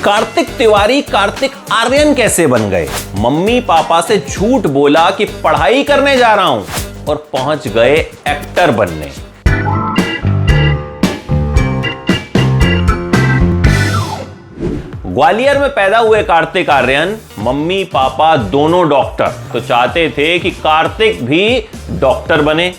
कार्तिक तिवारी कार्तिक आर्यन कैसे बन गए? मम्मी पापा से झूठ बोला कि पढ़ाई करने जा रहा हूं और पहुंच गए एक्टर बनने। ग्वालियर में पैदा हुए कार्तिक आर्यन, मम्मी पापा दोनों डॉक्टर, तो चाहते थे कि कार्तिक भी डॉक्टर बने।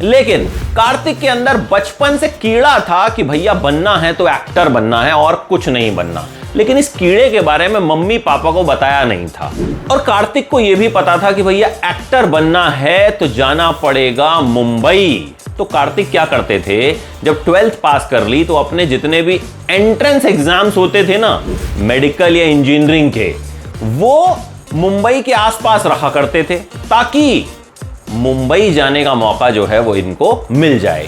लेकिन कार्तिक के अंदर बचपन से कीड़ा था कि भैया बनना है तो एक्टर बनना है और कुछ नहीं बनना। लेकिन इस कीड़े के बारे में मम्मी पापा को बताया नहीं था। और कार्तिक को यह भी पता था कि भैया एक्टर बनना है तो जाना पड़ेगा मुंबई। तो कार्तिक क्या करते थे, जब 12th पास कर ली तो अपने जितने भी एंट्रेंस एग्जाम्स होते थे ना, मेडिकल या इंजीनियरिंग के, वो मुंबई के आसपास रखा करते थे ताकि मुंबई जाने का मौका जो है वो इनको मिल जाए।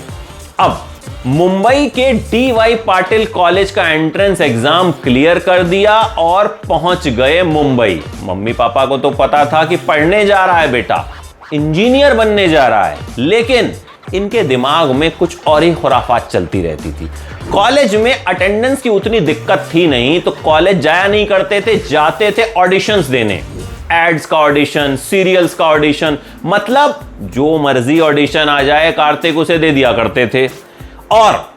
अब मुंबई के DY पाटिल कॉलेज का एंट्रेंस एग्जाम क्लियर कर दिया और पहुंच गए मुंबई। मम्मी पापा को तो पता था कि पढ़ने जा रहा है बेटा, इंजीनियर बनने जा रहा है, लेकिन इनके दिमाग में कुछ और ही खुराफात चलती रहती थी। कॉलेज में अटेंडेंस की उतनी दिक्कत थी नहीं, तो कॉलेज जाया नहीं करते थे, जाते थे ऑडिशंस देने। एड्स का ऑडिशन, सीरियल्स का ऑडिशन, मतलब जो मर्जी ऑडिशन आ जाए कार्तिक उसे दे दिया करते थे। और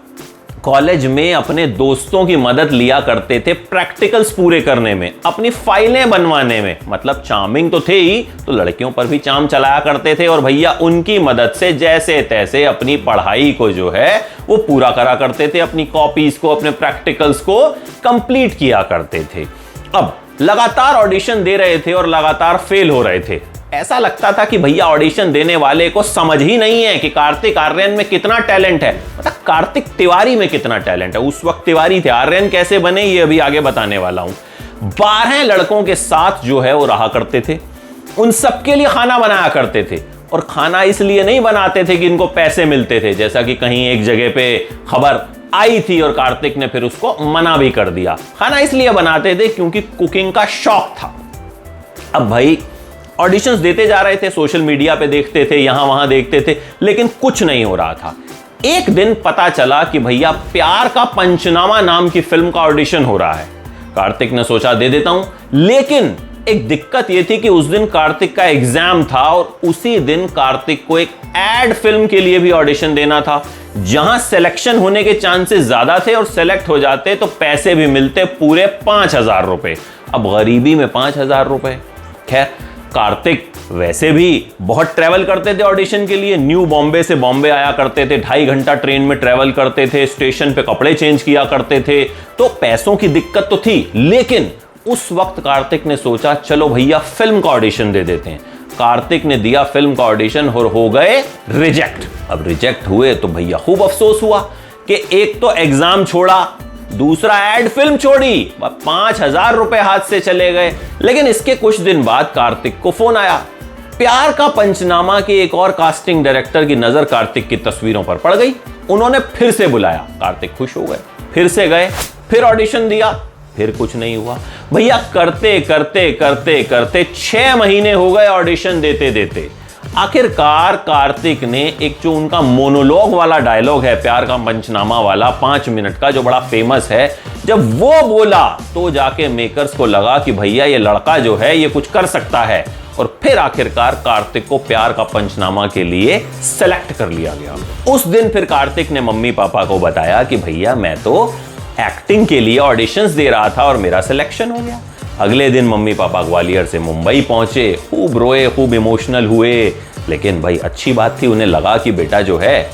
कॉलेज में अपने दोस्तों की मदद लिया करते थे प्रैक्टिकल्स पूरे करने में, अपनी फाइलें बनवाने में। मतलब चार्मिंग तो थे ही, तो लड़कियों पर भी चार्म चलाया करते थे और भैया उनकी मदद से जैसे तैसे अपनी पढ़ाई को जो है वो पूरा करा करते थे, अपनी कॉपीज को, अपने प्रैक्टिकल्स को कंप्लीट किया करते थे। अब लगातार ऑडिशन दे रहे थे और लगातार फेल हो रहे थे। ऐसा लगता था कि भैया ऑडिशन देने वाले को समझ ही नहीं है कि कार्तिक आर्यन में कितना टैलेंट है, मतलब कार्तिक तिवारी में कितना टैलेंट है। उस वक्त तिवारी थे, आर्यन कैसे बने ये अभी आगे बताने वाला हूं। 12 लड़कों के साथ जो है वो रहा करते थे, उन सबके लिए खाना बनाया करते थे। और खाना इसलिए नहीं बनाते थे कि इनको पैसे मिलते थे, जैसा कि कहीं एक जगह पे खबर आई थी और कार्तिक ने फिर उसको मना भी कर दिया। खाना इसलिए बनाते थे क्योंकि कुकिंग का शौक था। अब भाई ऑडिशंस देते जा रहे थे, सोशल मीडिया पे देखते थे, यहां वहां देखते थे, लेकिन कुछ नहीं हो रहा था। एक दिन पता चला कि भैया प्यार का पंचनामा नाम की फिल्म का ऑडिशन हो रहा है। कार्तिक ने सोचा दे देता हूं, लेकिन एक दिक्कत यह थी कि उस दिन कार्तिक का एग्जाम था और उसी दिन कार्तिक को एक एड फिल्म के लिए भी ऑडिशन देना था, जहां सिलेक्शन होने के चांसेस ज्यादा थे और सिलेक्ट हो जाते तो पैसे भी मिलते पूरे 5,000 रुपए। अब गरीबी में 5,000 रुपए। खैर, कार्तिक वैसे भी बहुत ट्रैवल करते थे ऑडिशन के लिए। न्यू बॉम्बे से बॉम्बे आया करते थे, 2.5 घंटा ट्रेन में ट्रैवल करते थे, स्टेशन पे कपड़े चेंज किया करते थे, तो पैसों की दिक्कत तो थी। लेकिन उस वक्त कार्तिक ने सोचा चलो भैया फिल्म का ऑडिशन दे देते हैं। कार्तिक ने दिया फिल्म का ऑडिशन और हो गए रिजेक्ट। अब रिजेक्ट हुए तो भैया खूब अफसोस हुआ कि एक तो एग्जाम छोड़ा, दूसरा एड फिल्म छोड़ी, 5,000 रुपए हाथ से चले गए। लेकिन इसके कुछ दिन बाद कार्तिक को फोन आया। प्यार का पंचनामा के एक और कास्टिंग डायरेक्टर की नजर कार्तिक की तस्वीरों पर पड़ गई। उन्होंने फिर से बुलाया, कार्तिक खुश हो गए, फिर से गए, फिर ऑडिशन दिया, फिर कुछ नहीं हुआ। भैया करते करते करते करते 6 महीने हो गए ऑडिशन देते देते। आखिरकार कार्तिक ने एक जो उनका मोनोलॉग वाला डायलॉग है, प्यार का पंचनामा वाला 5 मिनट का जो बड़ा फेमस है, जब वो बोला तो जाके मेकर्स को लगा कि भैया ये लड़का जो है ये कुछ कर सकता है। और फिर आखिरकार कार्तिक को प्यार का पंचनामा के लिए सेलेक्ट कर लिया गया। उस दिन फिर कार्तिक ने मम्मी पापा को बताया कि भैया मैं तो एक्टिंग के लिए ऑडिशंस दे रहा था और मेरा सिलेक्शन हो गया। अगले दिन मम्मी पापा ग्वालियर से मुंबई पहुंचे, खूब रोए, खूब इमोशनल हुए। लेकिन भाई अच्छी बात थी, उन्हें लगा कि बेटा जो है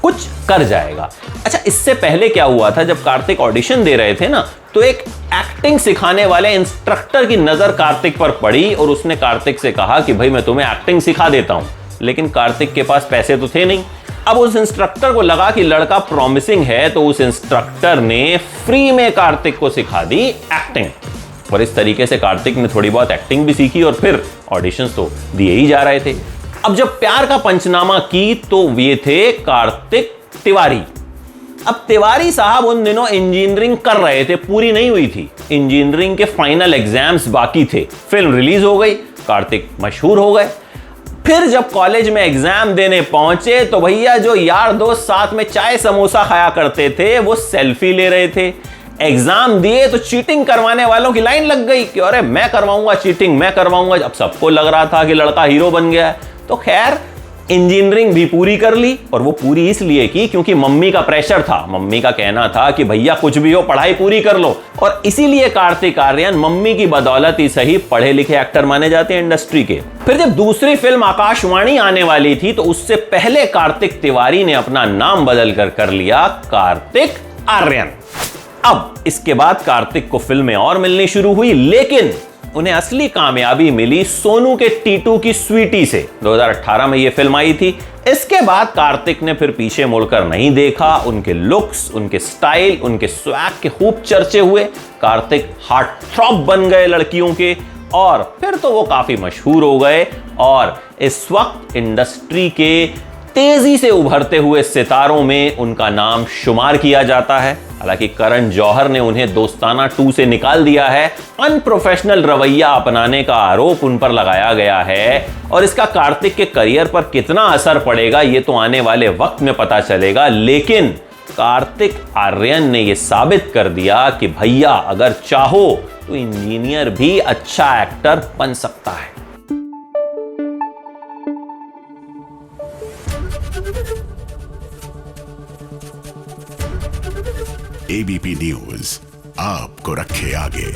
कुछ कर जाएगा। अच्छा, इससे पहले क्या हुआ था, जब कार्तिक ऑडिशन दे रहे थे ना, तो एक एक्टिंग सिखाने वाले इंस्ट्रक्टर की नजर कार्तिक पर पड़ी और उसने कार्तिक से कहा कि भाई मैं तुम्हें एक्टिंग सिखा देता हूं। लेकिन कार्तिक के पास पैसे तो थे नहीं। अब उस इंस्ट्रक्टर को लगा कि लड़का प्रॉमिसिंग है, तो उस इंस्ट्रक्टर ने फ्री में कार्तिक को सिखा दी एक्टिंग। और इस तरीके से कार्तिक ने थोड़ी बहुत एक्टिंग भी सीखी और फिर ऑडिशंस तो दिए ही जा रहे थे। अब जब प्यार का पंचनामा की तो ये थे कार्तिक तिवारी। अब तिवारी साहब उन दिनों इंजीनियरिंग कर रहे थे, पूरी नहीं हुई थी, इंजीनियरिंग के फाइनल एग्जाम्स बाकी थे। फिल्म रिलीज हो गई, कार्तिक मशहूर हो गए। फिर जब कॉलेज में एग्जाम देने पहुंचे तो भैया जो यार दोस्त साथ में चाय समोसा खाया करते थे वो सेल्फी ले रहे थे। एग्जाम दिए तो चीटिंग करवाने वालों की लाइन लग गई कि अरे मैं करवाऊंगा चीटिंग, मैं करवाऊंगा। अब सबको लग रहा था कि लड़का हीरो बन गया है। तो खैर इंजीनियरिंग भी पूरी कर ली, और वो पूरी इसलिए की क्योंकि मम्मी का प्रेशर था। मम्मी का कहना था कि भैया कुछ भी हो पढ़ाई पूरी कर लो, और इसीलिए कार्तिक आर्यन मम्मी की बदौलत ही सही पढ़े लिखे एक्टर माने जाते हैं इंडस्ट्री के। फिर जब दूसरी फिल्म आकाशवाणी आने वाली थी तो उससे पहले कार्तिक तिवारी ने अपना नाम बदल कर लिया कार्तिक आर्यन। अब इसके बाद कार्तिक को फिल्में और मिलनी शुरू हुई, लेकिन उन्हें असली कामयाबी मिली सोनू के टीटू की स्वीटी से। 2018 में यह फिल्म आई थी। इसके बाद कार्तिक ने फिर पीछे मुड़कर नहीं देखा। उनके लुक्स, उनके स्टाइल, उनके स्वैग के खूब चर्चे हुए। कार्तिक हार्ट थ्रॉब बन गए लड़कियों के, और फिर तो वो काफी मशहूर हो गए, और इस वक्त इंडस्ट्री के तेजी से उभरते हुए सितारों में उनका नाम शुमार किया जाता है। हालांकि करण जौहर ने उन्हें दोस्ताना 2 से निकाल दिया है। अनप्रोफेशनल रवैया अपनाने का आरोप उन पर लगाया गया है, और इसका कार्तिक के करियर पर कितना असर पड़ेगा ये तो आने वाले वक्त में पता चलेगा। लेकिन कार्तिक आर्यन ने यह साबित कर दिया कि भैया अगर चाहो तो इंजीनियर भी अच्छा एक्टर बन सकता है। एबीपी न्यूज आपको रखे आगे।